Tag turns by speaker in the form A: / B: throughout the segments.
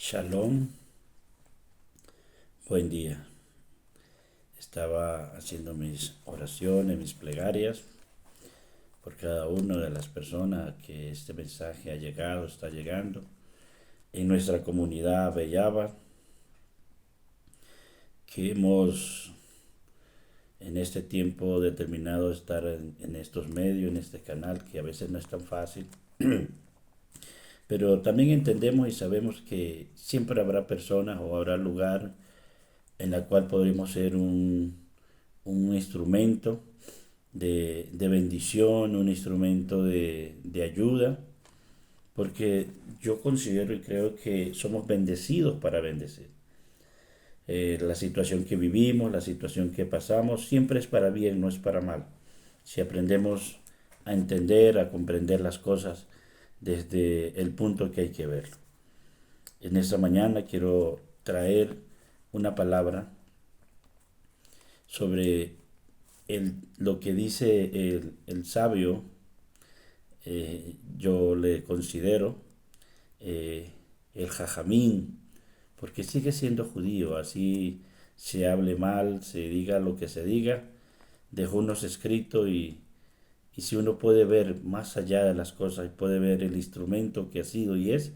A: Shalom, buen día. Estaba haciendo mis oraciones, mis plegarias por cada una de las personas que este mensaje ha llegado, está llegando en nuestra comunidad Bellava, que hemos en este tiempo determinado estar en estos medios, en este canal, que a veces no es tan fácil, pero también entendemos y sabemos que siempre habrá personas o habrá lugar en la cual podremos ser un instrumento de bendición, un instrumento de ayuda, porque yo considero y creo que somos bendecidos para bendecir. La situación que vivimos, la situación que pasamos, siempre es para bien, no es para mal. Si aprendemos a entender, a comprender las cosas desde el punto que hay que verlo. En esta mañana quiero traer una palabra sobre lo que dice el sabio. Yo le considero el jajamín, porque sigue siendo judío, así se hable mal, se diga lo que se diga, dejó unos escritos y si uno puede ver más allá de las cosas y puede ver el instrumento que ha sido y es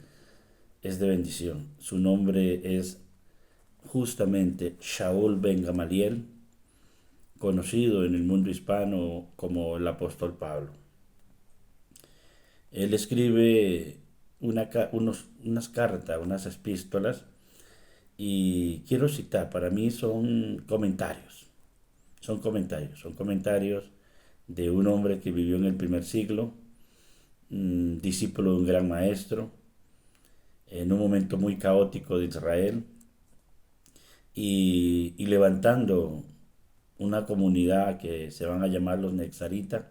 A: de bendición. Su nombre es justamente Shaul Ben Gamaliel, conocido en el mundo hispano como el apóstol Pablo. Él escribe unas cartas, unas epístolas, y quiero citar, para mí son comentarios de un hombre que vivió en el primer siglo, discípulo de un gran maestro, en un momento muy caótico de Israel, y levantando una comunidad que se van a llamar los Nexaritas,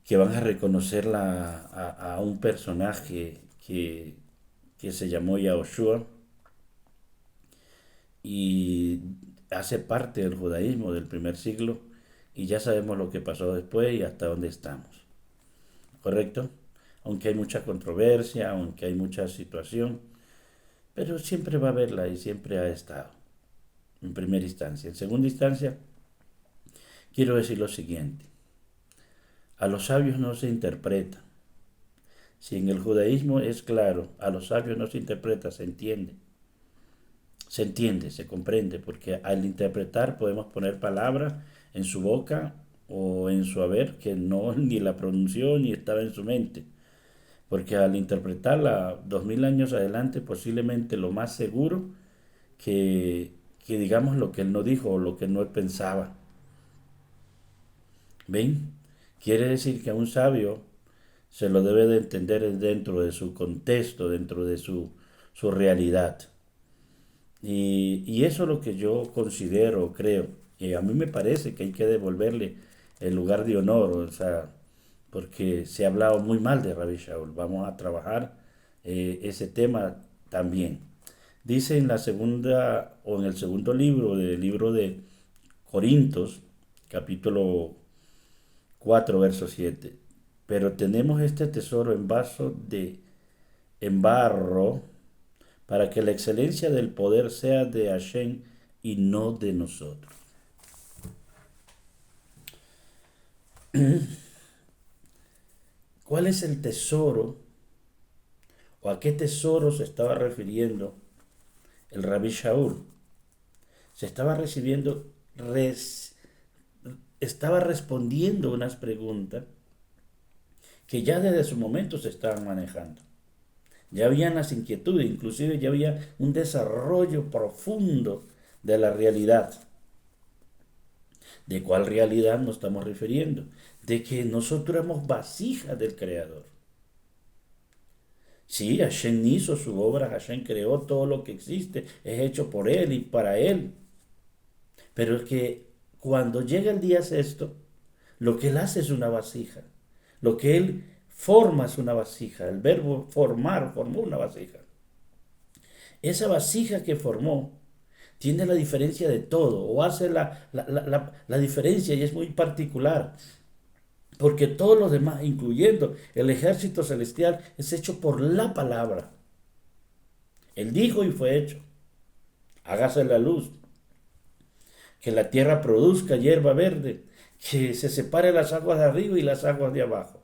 A: que van a reconocer a un personaje que se llamó Yahushua y hace parte del judaísmo del primer siglo, y ya sabemos lo que pasó después y hasta dónde estamos. ¿Correcto? Aunque hay mucha controversia, aunque hay mucha situación, pero siempre va a haberla y siempre ha estado, en primera instancia. En segunda instancia, quiero decir lo siguiente. A los sabios no se interpreta. Si en el judaísmo es claro, a los sabios no se interpreta, se entiende. Se entiende, se comprende, porque al interpretar podemos poner palabras en su boca o en su haber que no ni la pronunció ni estaba en su mente. Porque al interpretarla 2000 años adelante, posiblemente lo más seguro que digamos lo que él no dijo o lo que no él pensaba. ¿Ven? Quiere decir que a un sabio se lo debe de entender dentro de su contexto, dentro de su realidad. Y eso es lo que yo considero, creo. Y a mí me parece que hay que devolverle el lugar de honor, o sea, porque se ha hablado muy mal de Rabbi Shaul. Vamos a trabajar ese tema también. Dice en la segunda o en el segundo libro del libro de Corintios, capítulo 4 verso 7. Pero tenemos este tesoro en barro, para que la excelencia del poder sea de Hashem y no de nosotros. ¿Cuál es el tesoro o a qué tesoro se estaba refiriendo el Rabí Shaul? Se estaba estaba respondiendo unas preguntas que ya desde su momento se estaban manejando. Ya habían las inquietudes, inclusive ya había un desarrollo profundo de la realidad. ¿De cuál realidad nos estamos refiriendo? De que nosotros éramos vasijas del Creador. Sí, Hashem hizo su obra, Hashem creó todo lo que existe, es hecho por Él y para Él. Pero es que cuando llega el día sexto, lo que Él hace es una vasija. Lo que Él forma es una vasija. El verbo formar formó una vasija. Esa vasija que formó tiene la diferencia de todo, o hace la diferencia y es muy particular. Porque todos los demás, incluyendo el ejército celestial, es hecho por la palabra. Él dijo y fue hecho. Hágase la luz, que la tierra produzca hierba verde, que se separe las aguas de arriba y las aguas de abajo,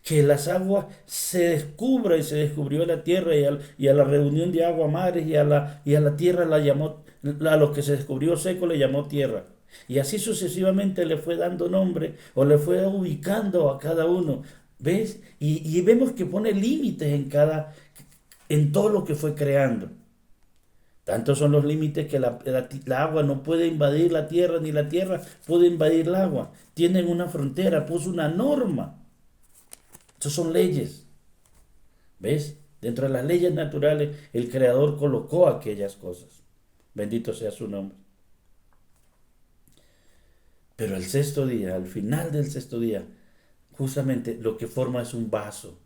A: que las aguas se descubra y se descubrió la tierra y a la reunión de agua mares y a la tierra la llamó, a lo que se descubrió seco le llamó tierra. Y así sucesivamente le fue dando nombre o le fue ubicando a cada uno. ¿Ves? Y vemos que pone límites en todo lo que fue creando. Tantos son los límites que la agua no puede invadir la tierra, ni la tierra puede invadir el agua. Tienen una frontera, puso una norma. Esas son leyes. ¿Ves? Dentro de las leyes naturales, el Creador colocó aquellas cosas. Bendito sea su nombre. Pero el sexto día, al final del sexto día, justamente lo que forma es un vaso,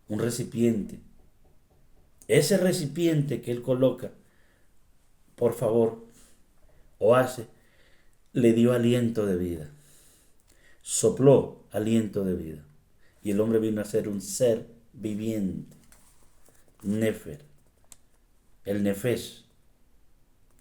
A: un recipiente. Ese recipiente que Él coloca, por favor, o hace, le dio aliento de vida. Sopló aliento de vida. Y el hombre vino a ser un ser viviente. Nefer. El Nefesh.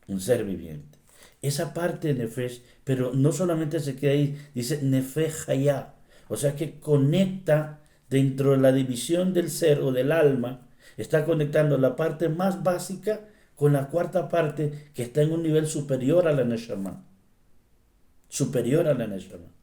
A: Un ser viviente. Esa parte de Nefesh, pero no solamente se queda ahí, dice Nefesh Hayá. O sea que conecta dentro de la división del ser o del alma, está conectando la parte más básica con la cuarta parte que está en un nivel superior a la Neshama. Superior a la Neshama.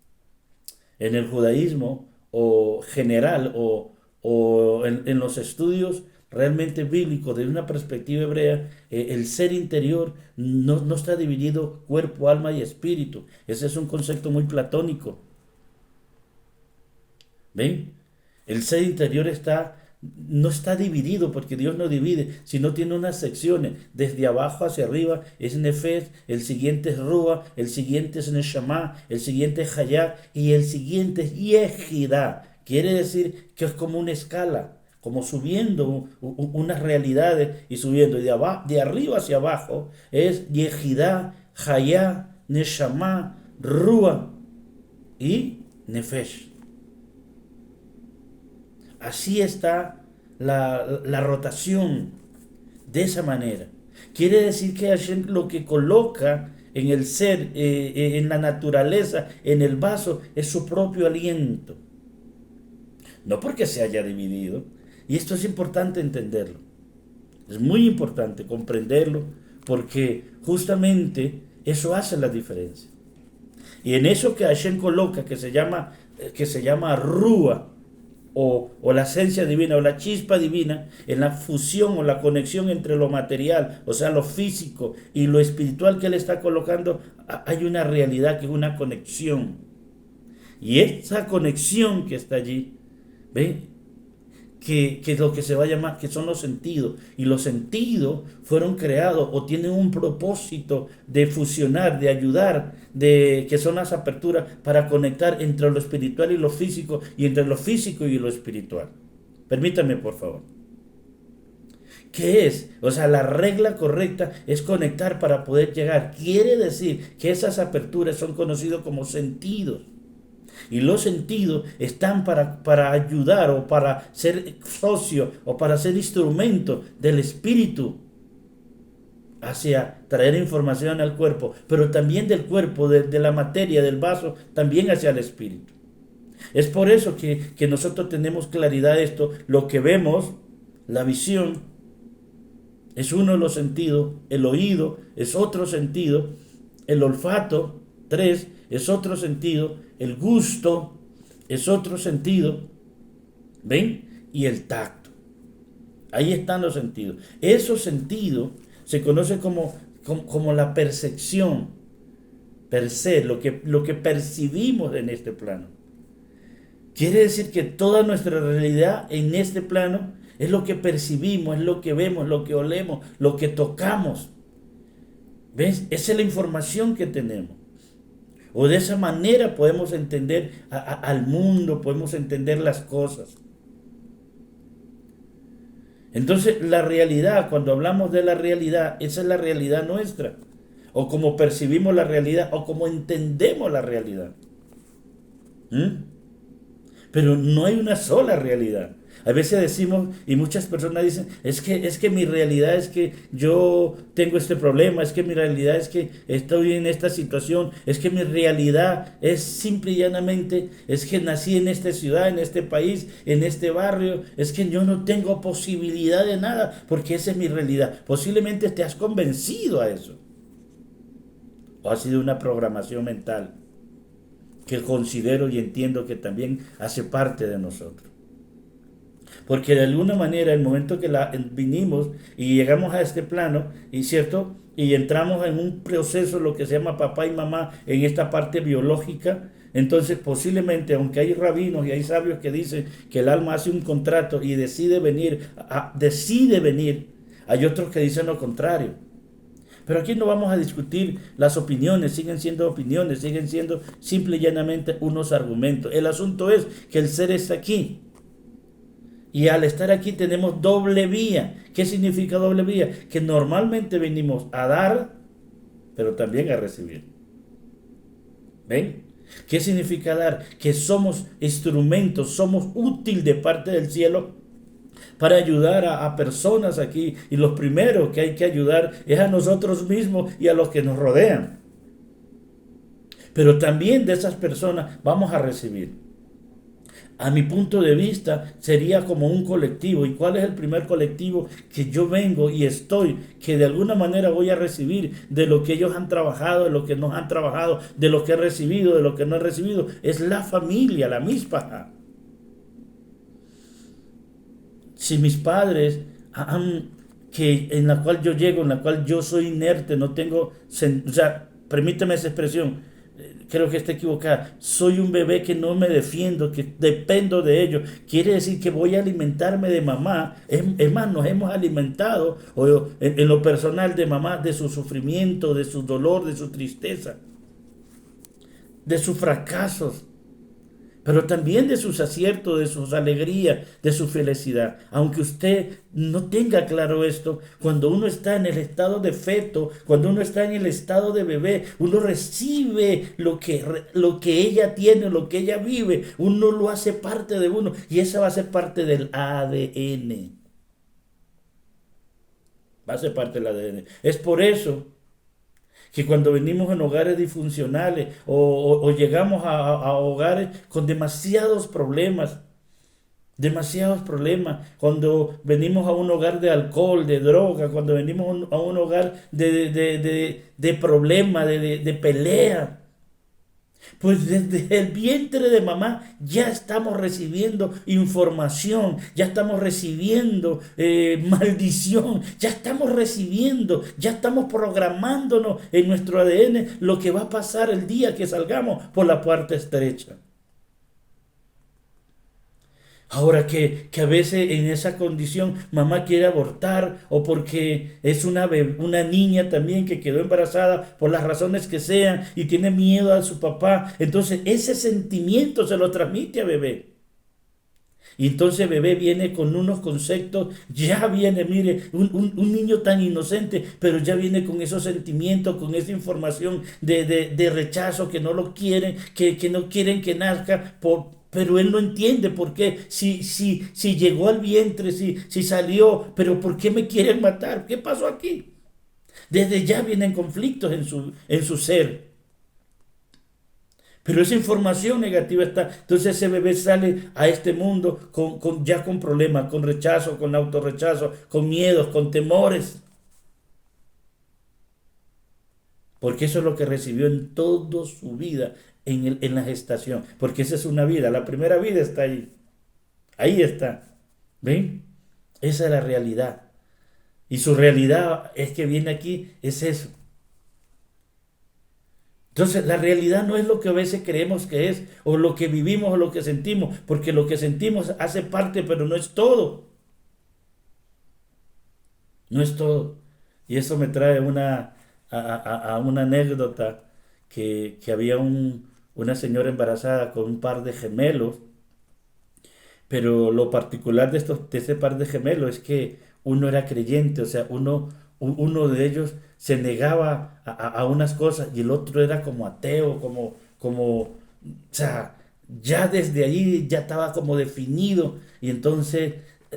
A: En el judaísmo o general o en los estudios realmente bíblicos desde una perspectiva hebrea, el ser interior no está dividido cuerpo, alma y espíritu. Ese es un concepto muy platónico. ¿Ven? El ser interior no está dividido porque Dios no divide, sino tiene unas secciones. Desde abajo hacia arriba es Nefesh, el siguiente es Rúa, el siguiente es Neshama, el siguiente es Hayá y el siguiente es Yehidá. Quiere decir que es como una escala, como subiendo unas realidades y subiendo. Y de arriba hacia abajo es Yehidá, Hayá, Neshama, Rúa y Nefesh. Así está la rotación, de esa manera. Quiere decir que Hashem lo que coloca en el ser, en la naturaleza, en el vaso, es su propio aliento. No porque se haya dividido. Y esto es importante entenderlo. Es muy importante comprenderlo porque justamente eso hace la diferencia. Y en eso que Hashem coloca, que se llama Rúa, o la esencia divina o la chispa divina, en la fusión o la conexión entre lo material, o sea, lo físico y lo espiritual que Él está colocando, hay una realidad que es una conexión. Y esa conexión que está allí, ¿ve? Que es lo que se va a llamar, que son los sentidos. Y los sentidos fueron creados o tienen un propósito de fusionar, de ayudar, que son las aperturas para conectar entre lo espiritual y lo físico, y entre lo físico y lo espiritual. Permítame, por favor. ¿Qué es? O sea, la regla correcta es conectar para poder llegar. Quiere decir que esas aperturas son conocidos como sentidos. Y los sentidos están para ayudar o para ser socio o para ser instrumento del espíritu hacia traer información al cuerpo, pero también del cuerpo, de la materia, del vaso, también hacia el espíritu. Es por eso que nosotros tenemos claridad de esto. Lo que vemos, la visión, es uno de los sentidos, el oído es otro sentido, el olfato, 3, es otro sentido, el gusto es otro sentido, ¿ven? Y el tacto. Ahí están los sentidos. Esos sentidos se conoce como la percepción, per se, lo que percibimos en este plano. Quiere decir que toda nuestra realidad en este plano es lo que percibimos, es lo que vemos, lo que olemos, lo que tocamos. ¿Ves? Esa es la información que tenemos. O de esa manera podemos entender al mundo, podemos entender las cosas. Entonces, la realidad, cuando hablamos de la realidad, esa es la realidad nuestra. O como percibimos la realidad, o como entendemos la realidad. Pero no hay una sola realidad. A veces decimos, y muchas personas dicen, es que mi realidad es que yo tengo este problema, es que mi realidad es que estoy en esta situación, es que mi realidad es simple y llanamente, es que nací en esta ciudad, en este país, en este barrio, es que yo no tengo posibilidad de nada, porque esa es mi realidad. Posiblemente te has convencido a eso, o ha sido una programación mental que considero y entiendo que también hace parte de nosotros. Porque de alguna manera, el momento que vinimos y llegamos a este plano, y cierto, y entramos en un proceso, lo que se llama papá y mamá, en esta parte biológica, entonces posiblemente, aunque hay rabinos y hay sabios que dicen que el alma hace un contrato y decide venir, hay otros que dicen lo contrario. Pero aquí no vamos a discutir las opiniones, siguen siendo simple y llanamente unos argumentos. El asunto es que el ser está aquí. Y al estar aquí tenemos doble vía. ¿Qué significa doble vía? Que normalmente venimos a dar, pero también a recibir. ¿Ven? ¿Qué significa dar? Que somos instrumentos, somos útil de parte del cielo para ayudar a personas aquí. Y los primeros que hay que ayudar es a nosotros mismos y a los que nos rodean. Pero también de esas personas vamos a recibir. A mi punto de vista, sería como un colectivo. ¿Y cuál es el primer colectivo que yo vengo y estoy, que de alguna manera voy a recibir de lo que ellos han trabajado, de lo que nos han trabajado, de lo que he recibido, de lo que no he recibido? Es la familia, la misma. Si mis padres que en la cual yo llego, en la cual yo soy inerte, no tengo, o sea, permíteme esa expresión, creo que está equivocada, soy un bebé que no me defiendo, que dependo de ellos, quiere decir que voy a alimentarme de mamá, es más, nos hemos alimentado en lo personal de mamá, de su sufrimiento, de su dolor, de su tristeza, de sus fracasos, pero también de sus aciertos, de sus alegrías, de su felicidad. Aunque usted no tenga claro esto, cuando uno está en el estado de feto, cuando uno está en el estado de bebé, uno recibe lo que ella tiene, lo que ella vive, uno lo hace parte de uno y esa va a ser parte del ADN. Va a ser parte del ADN. Es por eso que cuando venimos en hogares disfuncionales o llegamos a hogares con demasiados problemas, cuando venimos a un hogar de alcohol, de droga, cuando venimos a un hogar de problema, de pelea, pues desde el vientre de mamá ya estamos recibiendo información, ya estamos recibiendo maldición, ya estamos programándonos en nuestro ADN lo que va a pasar el día que salgamos por la puerta estrecha. Ahora que a veces en esa condición mamá quiere abortar o porque es una niña también que quedó embarazada por las razones que sean y tiene miedo a su papá, entonces ese sentimiento se lo transmite a bebé. Y entonces bebé viene con unos conceptos, ya viene, mire, un niño tan inocente, pero ya viene con esos sentimientos, con esa información de rechazo, que no lo quieren, que no quieren que nazca, pero él no entiende por qué, si llegó al vientre, si salió, pero ¿por qué me quieren matar? ¿Qué pasó aquí? Desde ya vienen conflictos en su ser. Pero esa información negativa está. Entonces ese bebé sale a este mundo ya con problemas, con rechazo, con autorrechazo, con miedos, con temores. Porque eso es lo que recibió en toda su vida, en la gestación. Porque esa es una vida. La primera vida está ahí. Ahí está. ¿Ven? Esa es la realidad. Y su realidad es que viene aquí, es eso. Entonces, la realidad no es lo que a veces creemos que es, o lo que vivimos, o lo que sentimos, porque lo que sentimos hace parte, pero no es todo. No es todo. Y eso me trae a una anécdota que había una señora embarazada con un par de gemelos, pero lo particular de ese par de gemelos es que uno era creyente, o sea, uno de ellos se negaba a unas cosas y el otro era como ateo, o sea, ya desde ahí ya estaba como definido y entonces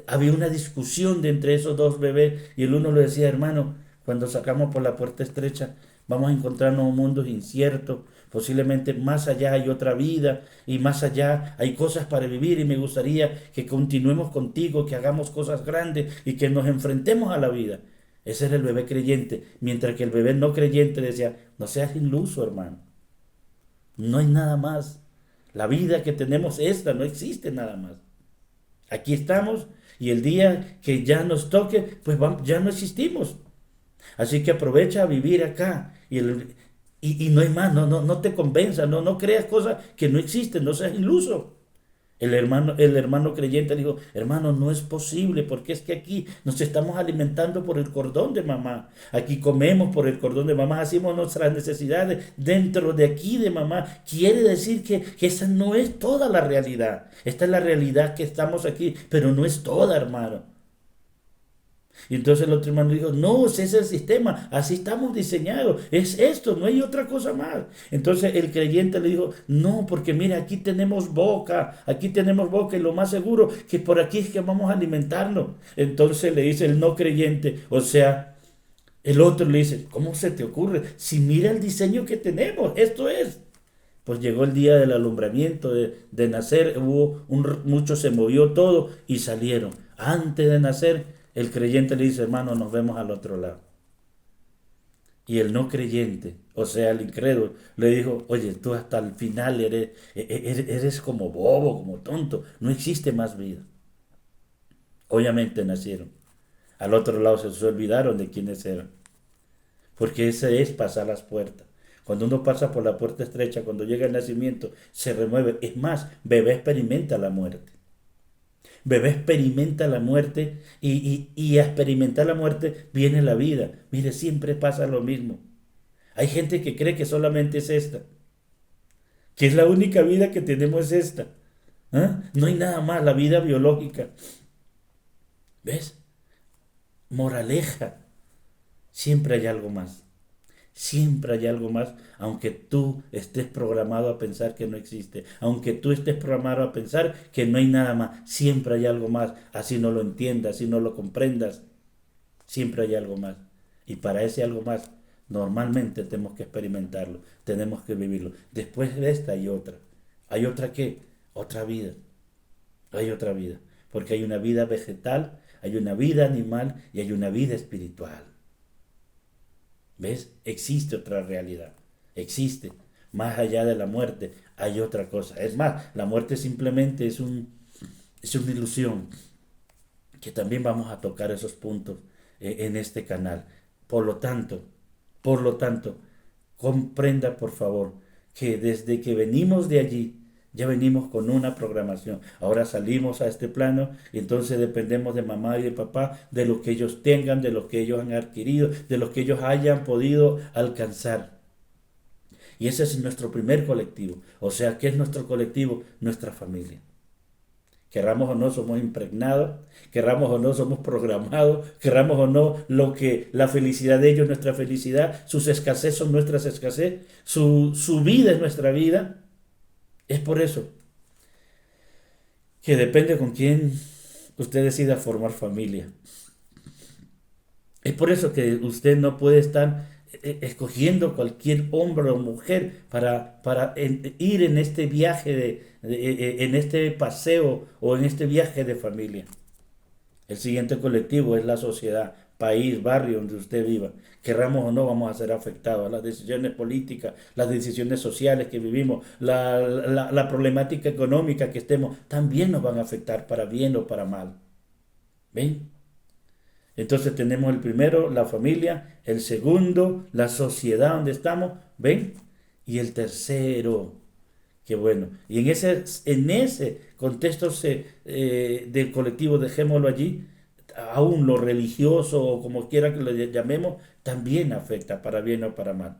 A: había una discusión de entre esos dos bebés y el uno le decía, hermano, cuando sacamos por la puerta estrecha vamos a encontrarnos un mundo incierto, posiblemente más allá hay otra vida y más allá hay cosas para vivir y me gustaría que continuemos contigo, que hagamos cosas grandes y que nos enfrentemos a la vida. Ese era el bebé creyente, mientras que el bebé no creyente decía, no seas iluso, hermano, no hay nada más. La vida que tenemos esta, no existe nada más. Aquí estamos y el día que ya nos toque, pues ya no existimos. Así que aprovecha a vivir acá y no hay más, no te convenza, no creas cosas que no existen, no seas iluso. El hermano creyente dijo, hermano, no es posible porque es que aquí nos estamos alimentando por el cordón de mamá. Aquí comemos por el cordón de mamá, hacemos nuestras necesidades dentro de aquí de mamá. Quiere decir que esa no es toda la realidad. Esta es la realidad que estamos aquí, pero no es toda, hermano. Y entonces el otro hermano dijo, no, ese es el sistema, así estamos diseñados, es esto, no hay otra cosa más. Entonces el creyente le dijo, no, porque mira, aquí tenemos boca y lo más seguro que por aquí es que vamos a alimentarnos. Entonces le dice el no creyente, o sea, el otro le dice, ¿cómo se te ocurre? Si mira el diseño que tenemos, esto es. Pues llegó el día del alumbramiento de nacer, mucho se movió todo y salieron. Antes de nacer, el creyente le dice, hermano, nos vemos al otro lado. Y el no creyente, o sea, el incrédulo, le dijo, oye, tú hasta el final eres como bobo, como tonto, no existe más vida. Obviamente nacieron. Al otro lado se olvidaron de quiénes eran. Porque ese es pasar las puertas. Cuando uno pasa por la puerta estrecha, cuando llega el nacimiento, se remueve. Es más, bebé experimenta la muerte. Bebé experimenta la muerte y a experimentar la muerte viene la vida. Mire, siempre pasa lo mismo. Hay gente que cree que solamente es esta, que es la única vida que tenemos es esta. ¿Ah? No hay nada más, la vida biológica. ¿Ves? Moraleja, siempre hay algo más. Siempre hay algo más, aunque tú estés programado a pensar que no existe, aunque tú estés programado a pensar que no hay nada más, siempre hay algo más, así no lo entiendas, así no lo comprendas, siempre hay algo más. Y para ese algo más, normalmente tenemos que experimentarlo, tenemos que vivirlo. Después de esta hay otra. ¿Hay otra qué? Otra vida. Hay otra vida. Porque hay una vida vegetal, hay una vida animal y hay una vida espiritual. ¿Ves? Existe otra realidad. Existe. Más allá de la muerte hay otra cosa. Es más, la muerte simplemente es una ilusión. Que también vamos a tocar esos puntos en este canal. Por lo tanto, por lo tanto, comprenda por favor que desde que venimos de allí, ya venimos con una programación. Ahora salimos a este plano y entonces dependemos de mamá y de papá, de lo que ellos tengan, de lo que ellos han adquirido, de lo que ellos hayan podido alcanzar. Y ese es nuestro primer colectivo. O sea, ¿qué es nuestro colectivo? Nuestra familia. Querramos o no, somos impregnados, querramos o no, somos programados, querramos o no, lo que la felicidad de ellos es nuestra felicidad, sus escasez son nuestras escasez, su vida es nuestra vida. Es por eso que depende con quién usted decida formar familia. Es por eso que usted no puede estar escogiendo cualquier hombre o mujer para ir en este viaje, en este paseo o en este viaje de familia. El siguiente colectivo es la sociedad, país, barrio donde usted viva. Querramos o no, vamos a ser afectados. Las decisiones políticas, las decisiones sociales que vivimos, la problemática económica que estemos, también nos van a afectar para bien o para mal. ¿Ven? Entonces tenemos el primero, la familia, el segundo, la sociedad donde estamos, ¿ven? Y el tercero, qué bueno. Y en ese contexto del colectivo, dejémoslo allí, aún lo religioso o como quiera que lo llamemos, también afecta para bien o para mal.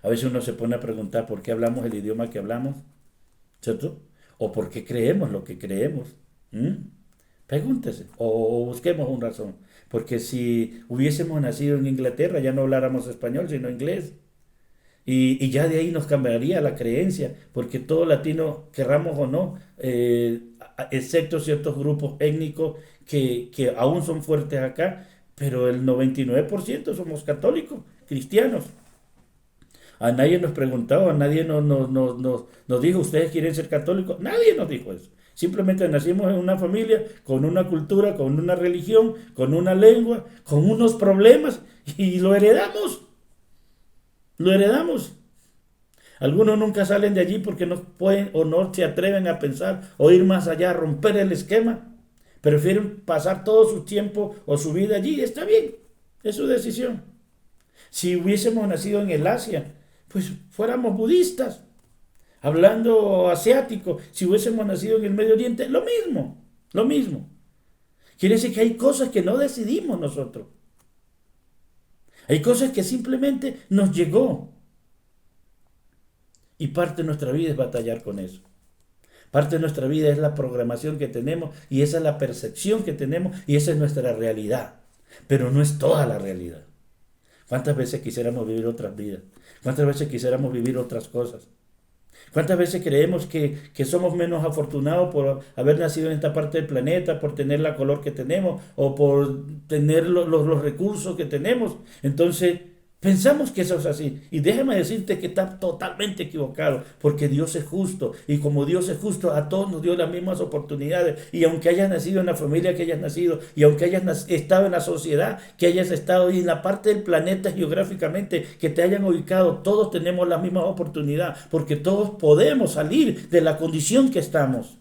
A: A veces uno se pone a preguntar por qué hablamos el idioma que hablamos, ¿cierto? O por qué creemos lo que creemos. ¿Mm? Pregúntese o busquemos una razón. Porque si hubiésemos nacido en Inglaterra ya no habláramos español sino inglés. Y ya de ahí nos cambiaría la creencia, porque todo latino, querramos o no, excepto ciertos grupos étnicos que aún son fuertes acá, pero el 99% somos católicos, cristianos. A nadie nos preguntaba, a nadie nos dijo, ¿ustedes quieren ser católicos? Nadie nos dijo eso. Simplemente nacimos en una familia, con una cultura, con una religión, con una lengua, con unos problemas y lo heredamos. Lo heredamos. Algunos nunca salen de allí porque no pueden o no se atreven a pensar o ir más allá, a romper el esquema. Prefieren pasar todo su tiempo o su vida allí. Está bien, es su decisión. Si hubiésemos nacido en el Asia, pues fuéramos budistas, hablando asiático. Si hubiésemos nacido en el Medio Oriente, lo mismo, lo mismo. Quiere decir que hay cosas que no decidimos nosotros. Hay cosas que simplemente nos llegó. Y parte de nuestra vida es batallar con eso. Parte de nuestra vida es la programación que tenemos y esa es la percepción que tenemos y esa es nuestra realidad. Pero no es toda la realidad. ¿Cuántas veces quisiéramos vivir otras vidas? ¿Cuántas veces quisiéramos vivir otras cosas? ¿Cuántas veces creemos que somos menos afortunados por haber nacido en esta parte del planeta, por tener la color que tenemos o por tener los recursos que tenemos? Entonces, pensamos que eso es así. Y déjame decirte que está totalmente equivocado, porque Dios es justo. Y como Dios es justo, a todos nos dio las mismas oportunidades. Y aunque hayas nacido en la familia que hayas nacido, y aunque hayas estado en la sociedad que hayas estado, y en la parte del planeta geográficamente que te hayan ubicado, todos tenemos la misma oportunidad, porque todos podemos salir de la condición que estamos.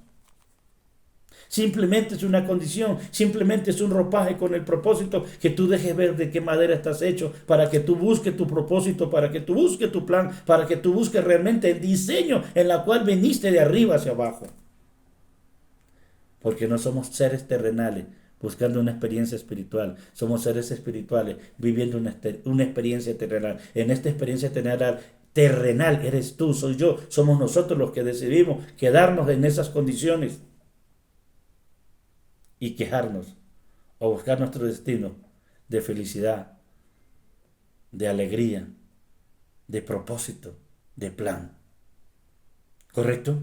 A: Simplemente es una condición, simplemente es un ropaje con el propósito que tú dejes ver de qué madera estás hecho, para que tú busques tu propósito, para que tú busques tu plan, para que tú busques realmente el diseño en la cual viniste de arriba hacia abajo. Porque no somos seres terrenales buscando una experiencia espiritual, somos seres espirituales viviendo una experiencia terrenal. En esta experiencia terrenal eres tú, soy yo, somos nosotros los que decidimos quedarnos en esas condiciones y quejarnos o buscar nuestro destino de felicidad, de alegría, de propósito, de plan. ¿Correcto?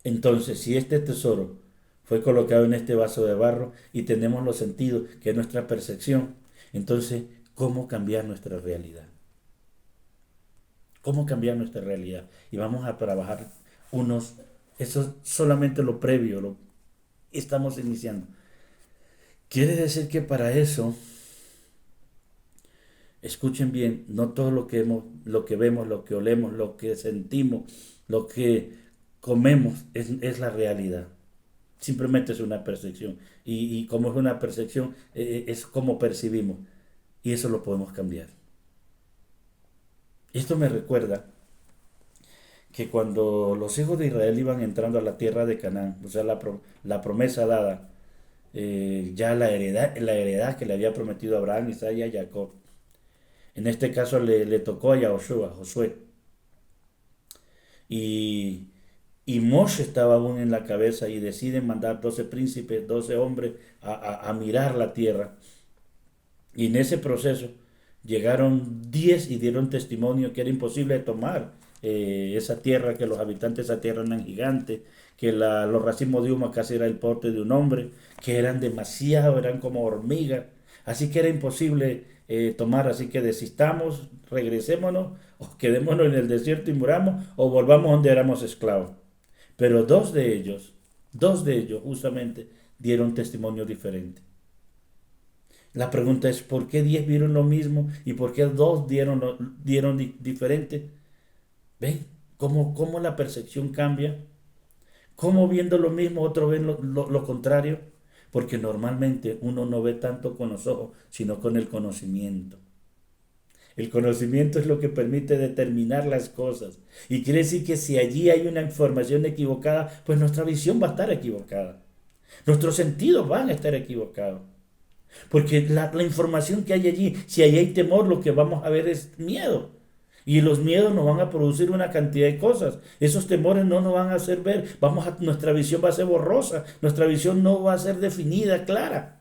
A: Entonces, si este tesoro fue colocado en este vaso de barro y tenemos los sentidos, que es nuestra percepción, entonces, ¿cómo cambiar nuestra realidad? ¿Cómo cambiar nuestra realidad? Y vamos a trabajar eso es solamente lo previo, estamos iniciando. Quiere decir que para eso, escuchen bien, no todo lo que vemos, lo que olemos, lo que sentimos, lo que comemos es la realidad. Simplemente es una percepción. Y como es una percepción, es como percibimos. Y eso lo podemos cambiar. Esto me recuerda que cuando los hijos de Israel iban entrando a la tierra de Canaán, o sea, la promesa dada, ya la heredad que le había prometido a Abraham, Isaac y a Jacob. En este caso le tocó a Yahoshua, a Josué. Y, y Moshe estaba aún en la cabeza y deciden mandar 12 príncipes, 12 hombres a mirar la tierra. Y en ese proceso llegaron 10 y dieron testimonio que era imposible tomar esa tierra, que los habitantes de esa tierra eran gigantes, que los racimos de humo casi era el porte de un hombre, que eran demasiado, eran como hormigas, así que era imposible tomar, así que desistamos, regresémonos, o quedémonos en el desierto y muramos, o volvamos donde éramos esclavos. Pero dos de ellos justamente dieron testimonio diferente. La pregunta es, ¿por qué 10 vieron lo mismo y por qué 2 dieron diferente? ¿Ven cómo la percepción cambia? ¿Cómo viendo lo mismo otros ven lo contrario? Porque normalmente uno no ve tanto con los ojos, sino con el conocimiento. El conocimiento es lo que permite determinar las cosas. Y quiere decir que si allí hay una información equivocada, pues nuestra visión va a estar equivocada. Nuestros sentidos van a estar equivocados. Porque la información que hay allí, si allí hay temor, lo que vamos a ver es miedo. Y los miedos nos van a producir una cantidad de cosas. Esos temores no nos van a hacer ver. Nuestra visión va a ser borrosa. Nuestra visión no va a ser definida, clara.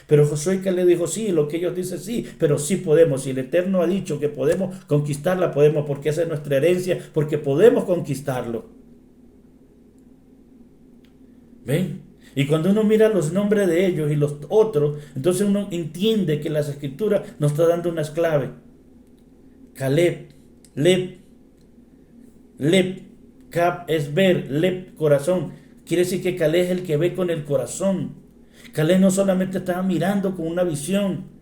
A: Pero Josué y Caleb dijo, sí, lo que ellos dicen sí, pero sí podemos. Si el Eterno ha dicho que podemos conquistarla, podemos, porque esa es nuestra herencia, porque podemos conquistarlo. ¿Ven? Y cuando uno mira los nombres de ellos y los otros, entonces uno entiende que las escrituras nos está dando unas claves. Caleb, Leb, Leb, Cab es ver, Leb, corazón. Quiere decir que Caleb es el que ve con el corazón. Caleb no solamente estaba mirando con una visión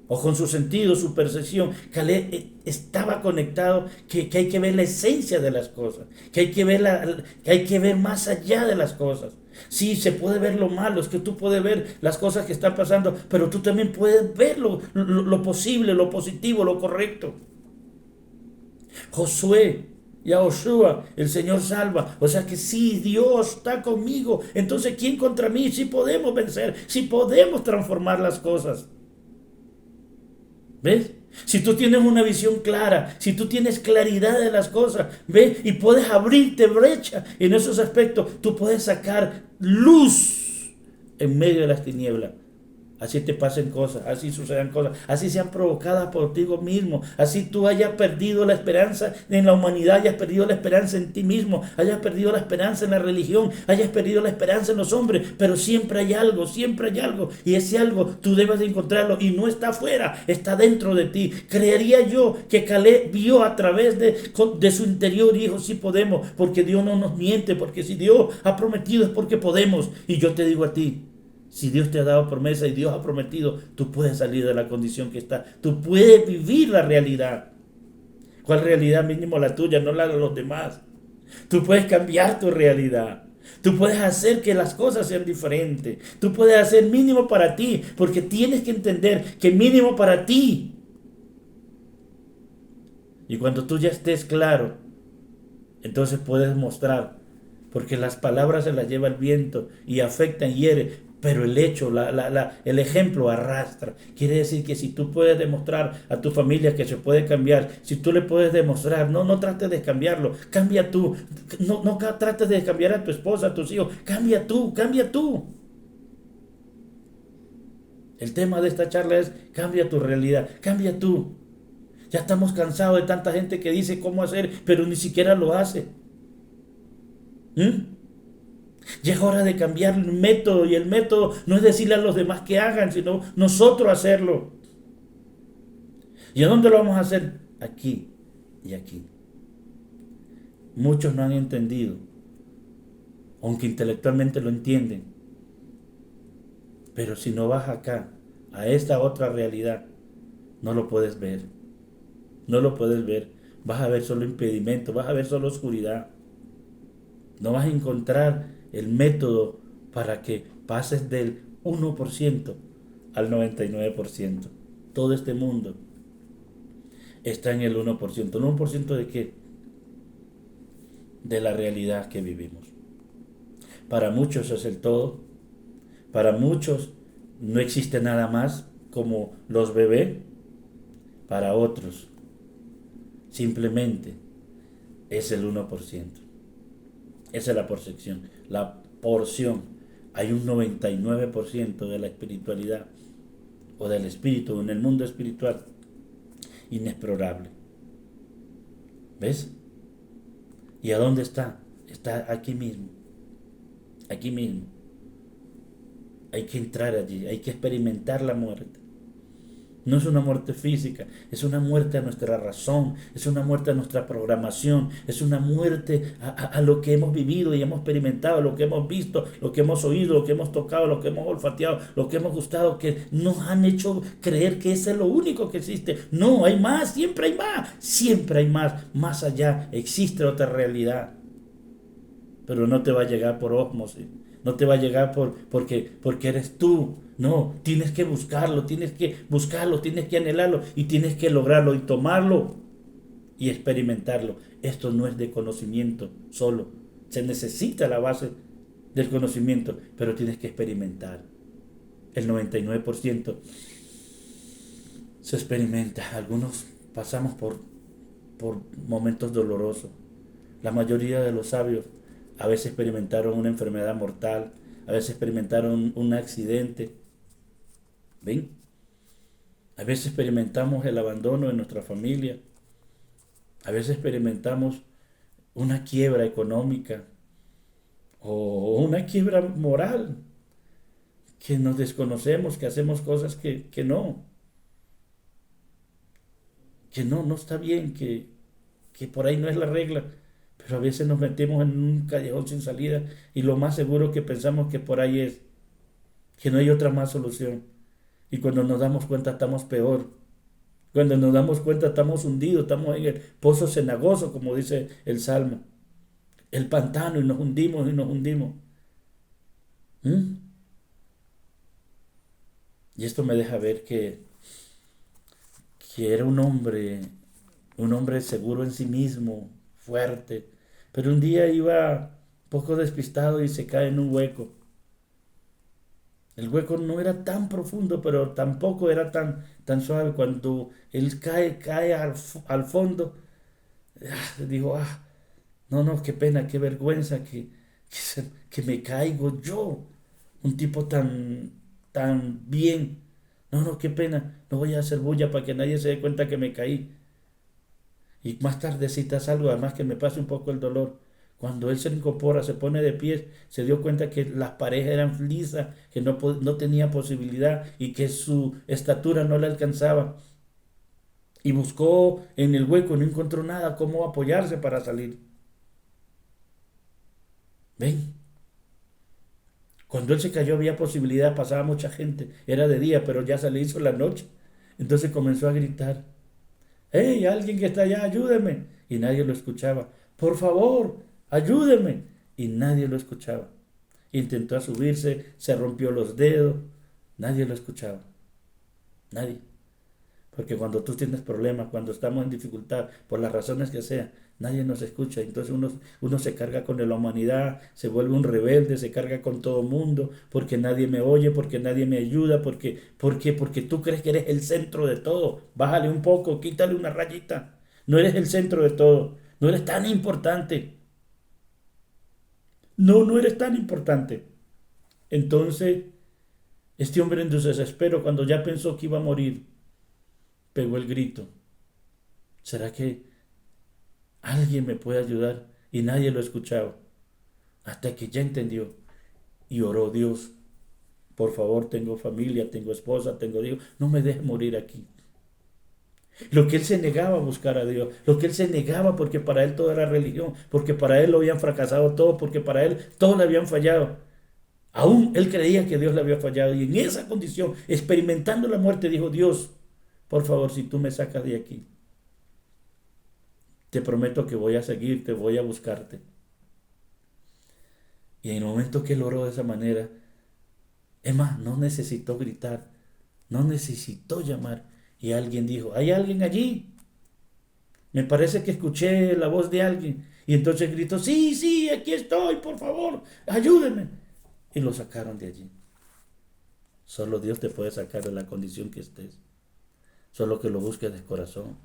A: o con su sentido, su percepción. Caleb estaba conectado, que hay que ver la esencia de las cosas, que hay que ver, que hay que ver más allá de las cosas. Sí, se puede ver lo malo, es que tú puedes ver las cosas que están pasando, pero tú también puedes ver lo posible, lo positivo, lo correcto. Josué y a Joshua, el Señor salva. O sea que sí, Dios está conmigo. Entonces, ¿quién contra mí? Sí podemos vencer, sí podemos transformar las cosas. ¿Ves? Si tú tienes una visión clara, si tú tienes claridad de las cosas, ¿ves? Y puedes abrirte brecha en esos aspectos, tú puedes sacar luz en medio de las tinieblas. Así te pasen cosas, así sucedan cosas, así sean provocadas por ti mismo, así tú hayas perdido la esperanza en la humanidad, hayas perdido la esperanza en ti mismo, hayas perdido la esperanza en la religión, hayas perdido la esperanza en los hombres, pero siempre hay algo, y ese algo tú debes de encontrarlo, y no está afuera, está dentro de ti. Creería yo que Caleb vio a través de su interior y dijo, sí podemos, porque Dios no nos miente, porque si Dios ha prometido es porque podemos, y yo te digo a ti, si Dios te ha dado promesa y Dios ha prometido, tú puedes salir de la condición que está. Tú puedes vivir la realidad. ¿Cuál realidad? Mínimo la tuya, no la de los demás. Tú puedes cambiar tu realidad. Tú puedes hacer que las cosas sean diferentes. Tú puedes hacer mínimo para ti, porque tienes que entender que mínimo para ti. Y cuando tú ya estés claro, entonces puedes mostrar, porque las palabras se las lleva el viento y afectan, hiere, pero el hecho, el ejemplo arrastra. Quiere decir que si tú puedes demostrar a tu familia que se puede cambiar, si tú le puedes demostrar, no trates de cambiarlo, cambia tú, no trates de cambiar a tu esposa, a tus hijos, cambia tú, cambia tú. El tema de esta charla es cambia tu realidad, cambia tú. Ya estamos cansados de tanta gente que dice cómo hacer, pero ni siquiera lo hace. ¿Mm? Ya es hora de cambiar el método, y el método no es decirle a los demás que hagan, sino nosotros hacerlo. ¿Y a dónde lo vamos a hacer? Aquí y aquí. Muchos no han entendido, aunque intelectualmente lo entienden. Pero si no vas acá, a esta otra realidad, no lo puedes ver. No lo puedes ver. Vas a ver solo impedimento, vas a ver solo oscuridad. No vas a encontrar el método para que pases del 1% al 99%. Todo este mundo está en el 1%. ¿El 1% de qué? De la realidad que vivimos. Para muchos es el todo. Para muchos no existe nada más como los bebés. Para otros simplemente es el 1%. Esa es la percepción, la porción. Hay un 99% de la espiritualidad o del espíritu en el mundo espiritual inexplorable. ¿Ves? ¿Y a dónde está? Está aquí mismo. Aquí mismo. Hay que entrar allí, hay que experimentar la muerte. No es una muerte física, es una muerte a nuestra razón, es una muerte a nuestra programación, es una muerte a lo que hemos vivido y hemos experimentado, lo que hemos visto, lo que hemos oído, lo que hemos tocado, lo que hemos olfateado, lo que hemos gustado, que nos han hecho creer que ese es lo único que existe. No, hay más, siempre hay más, más allá existe otra realidad, pero no te va a llegar por ósmosis. No te va a llegar porque eres tú. No, tienes que buscarlo, tienes que anhelarlo y tienes que lograrlo y tomarlo y experimentarlo. Esto no es de conocimiento solo. Se necesita la base del conocimiento, pero tienes que experimentar. El 99% se experimenta. Algunos pasamos por momentos dolorosos. La mayoría de los sabios a veces experimentaron una enfermedad mortal, a veces experimentaron un accidente, ¿Ven? A veces experimentamos el abandono en nuestra familia. A veces experimentamos una quiebra económica o una quiebra moral, que nos desconocemos, que hacemos cosas que no está bien, que por ahí no es la regla. Pero a veces nos metemos en un callejón sin salida y lo más seguro que pensamos que por ahí es, que no hay otra más solución. Y cuando nos damos cuenta estamos peor. Cuando nos damos cuenta estamos hundidos, estamos en el pozo cenagoso, como dice el Salmo. El pantano y nos hundimos y nos hundimos. ¿Mm? Y esto me deja ver que era un hombre seguro en sí mismo, fuerte, pero un día iba poco despistado y se cae en un hueco. El hueco no era tan profundo, pero tampoco era tan suave. Cuando él cae al fondo, dijo, no, no, qué pena, qué vergüenza que me caigo yo, un tipo tan bien. No, no, qué pena, no voy a hacer bulla para que nadie se dé cuenta que me caí. Y más tardecita salgo, además que me pase un poco el dolor. Cuando él se incorpora, se pone de pie, se dio cuenta que las paredes eran lisas, que no tenía posibilidad y que su estatura no le alcanzaba. Y buscó en el hueco, no encontró nada, cómo apoyarse para salir. ¿Ven? Cuando él se cayó había posibilidad, pasaba mucha gente. Era de día, pero ya se le hizo la noche. Entonces comenzó a gritar. ¡Hey, alguien que está allá, ayúdeme! Y nadie lo escuchaba. Por favor, ayúdeme. Y nadie lo escuchaba. Intentó subirse, se rompió los dedos. Nadie lo escuchaba. Nadie. Porque cuando tú tienes problemas, cuando estamos en dificultad, por las razones que sean, nadie nos escucha. Entonces uno se carga con la humanidad, se vuelve un rebelde, se carga con todo mundo, porque nadie me oye, porque nadie me ayuda, porque tú crees que eres el centro de todo. Bájale un poco, quítale una rayita. No eres el centro de todo. No eres tan importante. No, no eres tan importante. Entonces, este hombre en su desespero, cuando ya pensó que iba a morir, pegó el grito. ¿Será que alguien me puede ayudar? Y nadie lo escuchaba. Hasta que ya entendió y oró: Dios, por favor, tengo familia, tengo esposa, tengo Dios, no me dejes morir aquí. Lo que él se negaba a buscar a Dios, lo que él se negaba porque para él todo era religión, porque para él lo habían fracasado todo, porque para él todo le habían fallado. Aún él creía que Dios le había fallado y en esa condición, experimentando la muerte, dijo: Dios, por favor, si tú me sacas de aquí, te prometo que voy a seguirte, voy a buscarte. Y en el momento que él oró de esa manera, es más, no necesitó gritar, no necesitó llamar. Y alguien dijo: ¿hay alguien allí? Me parece que escuché la voz de alguien. Y entonces gritó: sí, sí, aquí estoy, por favor, ayúdeme. Y lo sacaron de allí. Solo Dios te puede sacar de la condición que estés. Solo que lo busques de corazón.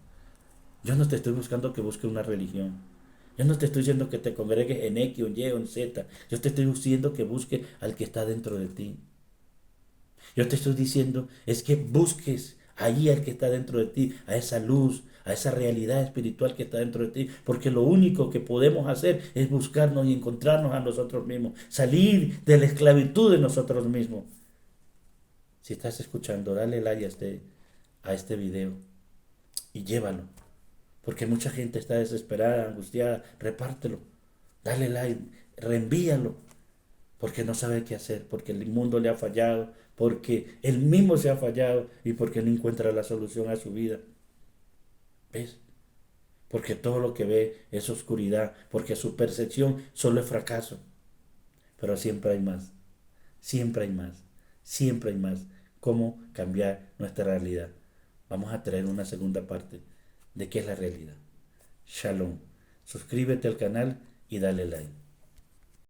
A: Yo no te estoy buscando que busques una religión. Yo no te estoy diciendo que te congregues en X o en Y o en Z. Yo te estoy diciendo que busques al que está dentro de ti. Yo te estoy diciendo es que busques ahí al que está dentro de ti, a esa luz, a esa realidad espiritual que está dentro de ti, porque lo único que podemos hacer es buscarnos y encontrarnos a nosotros mismos, salir de la esclavitud de nosotros mismos. Si estás escuchando, dale like a este video y llévalo, porque mucha gente está desesperada, angustiada. Repártelo, dale like, reenvíalo, porque no sabe qué hacer, porque el mundo le ha fallado, porque él mismo se ha fallado y porque no encuentra la solución a su vida. ¿Ves? Porque todo lo que ve es oscuridad, porque su percepción solo es fracaso. Pero siempre hay más, siempre hay más, siempre hay más. Cómo cambiar nuestra realidad. Vamos a traer una segunda parte de qué es la realidad. Shalom. Suscríbete al canal y dale like.